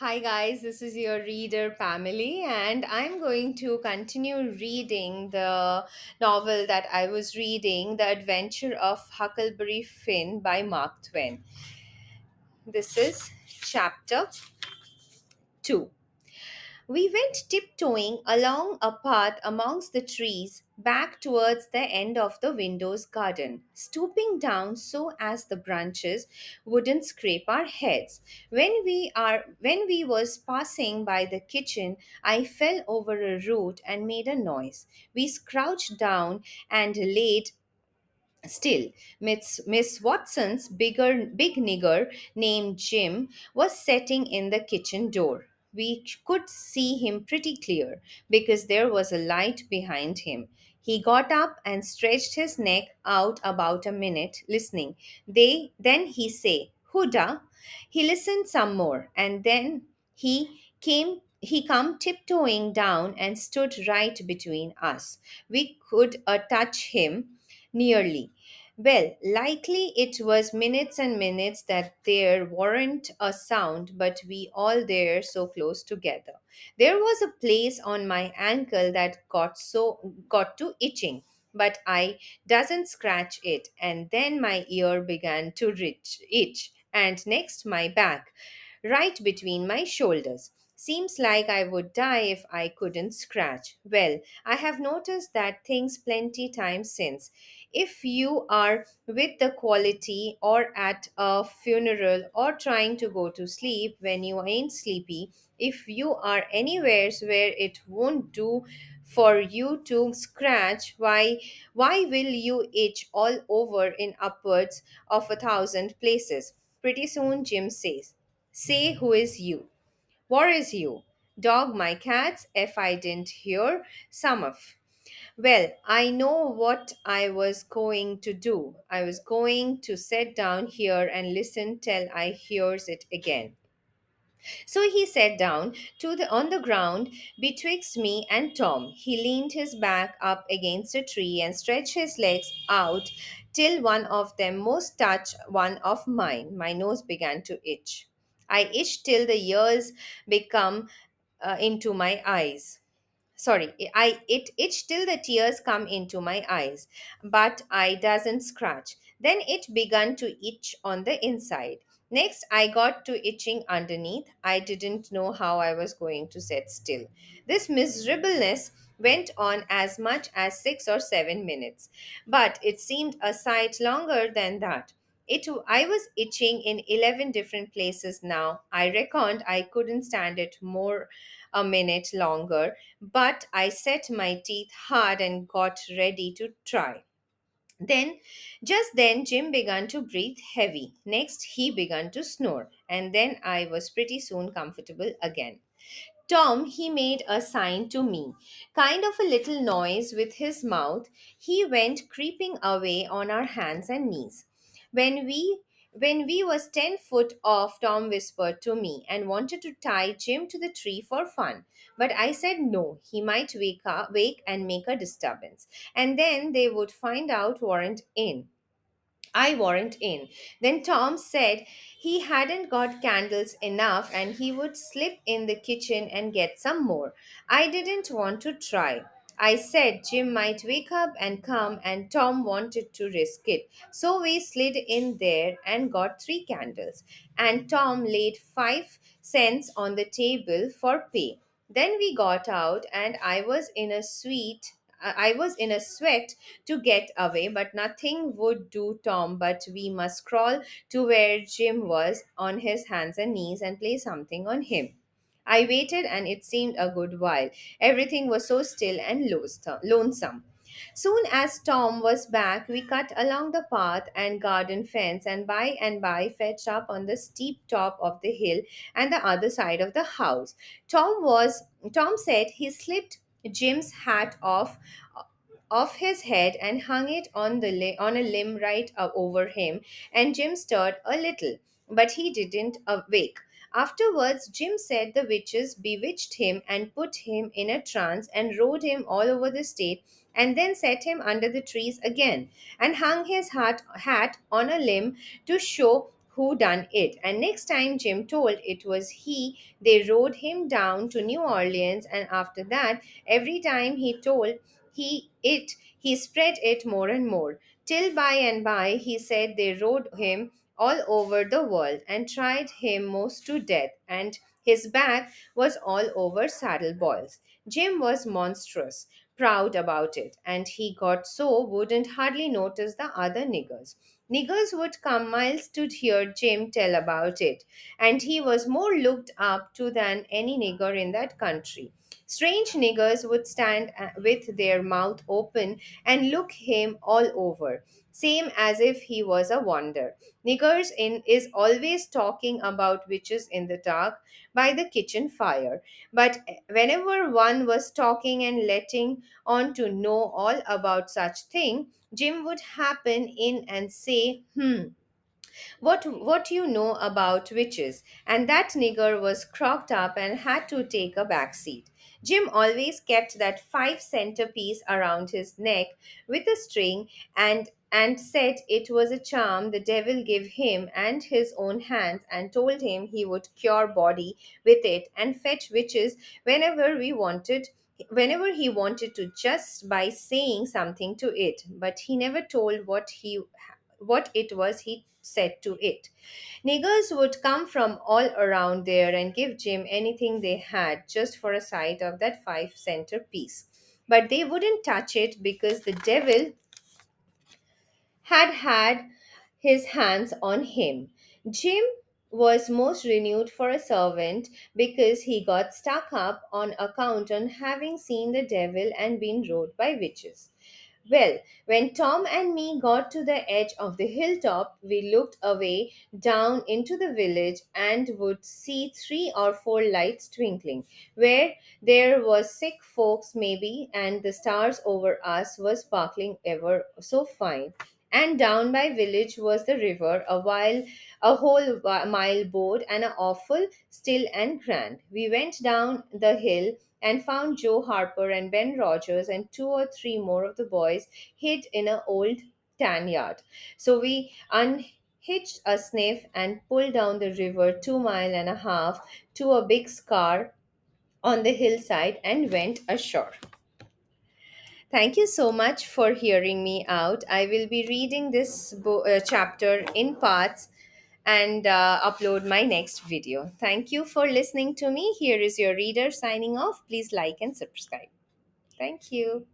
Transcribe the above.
Hi guys, this is your reader Pamela, and I'm going to continue reading the novel that I was reading, The Adventure of Huckleberry Finn by Mark Twain. This is chapter 2. We went tiptoeing along a path amongst the trees back towards the end of the window's garden, stooping down so as the branches wouldn't scrape our heads. When we was passing by the kitchen, I fell over a root and made a noise. We crouched down and laid still. Miss Watson's big nigger named Jim was sitting in the kitchen door. We could see him pretty clear because there was a light behind him. He got up and stretched his neck out about a minute, listening. Then he say, "Huda." He listened some more, and then he come tiptoeing down and stood right between us. We could touch him nearly. Well, likely it was minutes and minutes that there weren't a sound, but we all there so close together. There was a place on my ankle that got to itching, but I doesn't scratch it, and then my ear began to itch, and next my back, right between my shoulders. Seems like I would die if I couldn't scratch. Well, I have noticed that things plenty times since. If you are with the quality or at a funeral or trying to go to sleep when you ain't sleepy, if you are anywhere where it won't do for you to scratch, why will you itch all over in upwards of 1,000 places? Pretty soon Jim says, "Say who is you? What is you? Dog my cats if I didn't hear some of." Well, I know what I was going to do. I was going to sit down here and listen till I hears it again. So he sat down on the ground betwixt me and Tom. He leaned his back up against a tree and stretched his legs out till one of them most touched one of mine. My nose began to itch. I itched till the ears become into my eyes. Sorry, it itched till the tears come into my eyes, but I doesn't scratch. Then it began to itch on the inside. Next I got to itching underneath. I didn't know how I was going to sit still. This miserableness went on as much as 6 or 7 minutes, but it seemed a sight longer than that. I was itching in 11 different places now. I reckoned I couldn't stand it more a minute longer, but I set my teeth hard and got ready to try. Then, just then, Jim began to breathe heavy. Next, he began to snore, and then I was pretty soon comfortable again. Tom, he made a sign to me, kind of a little noise with his mouth. He went creeping away on our hands and knees. When we when we was 10 foot off, Tom whispered to me and wanted to tie Jim to the tree for fun. But I said no, he might wake and make a disturbance, and then they would find out warrant in. I weren't in. Then Tom said he hadn't got candles enough and he would slip in the kitchen and get some more. I didn't want to try. I said Jim might wake up and come, and Tom wanted to risk it. So we slid in there and got 3 candles. And Tom laid 5 cents on the table for pay. Then we got out, and I was in a sweat to get away, but nothing would do Tom but we must crawl to where Jim was on his hands and knees and play something on him. I waited and it seemed a good while. Everything was so still and lonesome. Soon as Tom was back, we cut along the path and garden fence and by fetched up on the steep top of the hill and the other side of the house. Tom said he slipped Jim's hat off his head and hung it on a limb right up over him, and Jim stirred a little, but he didn't awake. Afterwards, Jim said the witches bewitched him and put him in a trance and rode him all over the state, and then set him under the trees again, and hung his hat on a limb to show who done it. And next time Jim told it was he, they rode him down to New Orleans. And after that, every time he told he spread it more and more, till by and by he said they rode him all over the world and tried him most to death, and his back was all over saddle boils. Jim was monstrous proud about it, and he got so wouldn't hardly notice the other niggers. Niggers would come miles to hear Jim tell about it, and he was more looked up to than any nigger in that country. Strange niggers would stand with their mouth open and look him all over, same as if he was a wonder. Niggers in is always talking about witches in the dark by the kitchen fire. But whenever one was talking and letting on to know all about such thing, Jim would happen in and say, what you know about witches? And that nigger was crocked up and had to take a back seat. Jim always kept that 5 center piece around his neck with a string, and said it was a charm the devil gave him and his own hands, and told him he would cure body with it and fetch witches whenever we wanted whenever he wanted to, just by saying something to it. But he never told what it was he said to it. Niggers would come from all around there and give Jim anything they had just for a sight of that 5 center piece. But they wouldn't touch it because the devil had his hands on him. Jim was most renewed for a servant because he got stuck up on account on having seen the devil and been rode by witches. Well, when Tom and me got to the edge of the hilltop, we looked away down into the village and would see 3 or 4 lights twinkling. Where there was sick folks maybe, and the stars over us was sparkling ever so fine. And down by village was the river, a whole mile broad and a awful still and grand. We went down the hill and found Joe Harper and Ben Rogers and 2 or 3 more of the boys hid in an old tan yard. So we unhitched a sniff and pulled down the river 2 mile and a half to a big scar on the hillside and went ashore. Thank you so much for hearing me out. I will be reading this chapter in parts and upload my next video. Thank you for listening to me. Here is your reader signing off. Please like and subscribe. Thank you.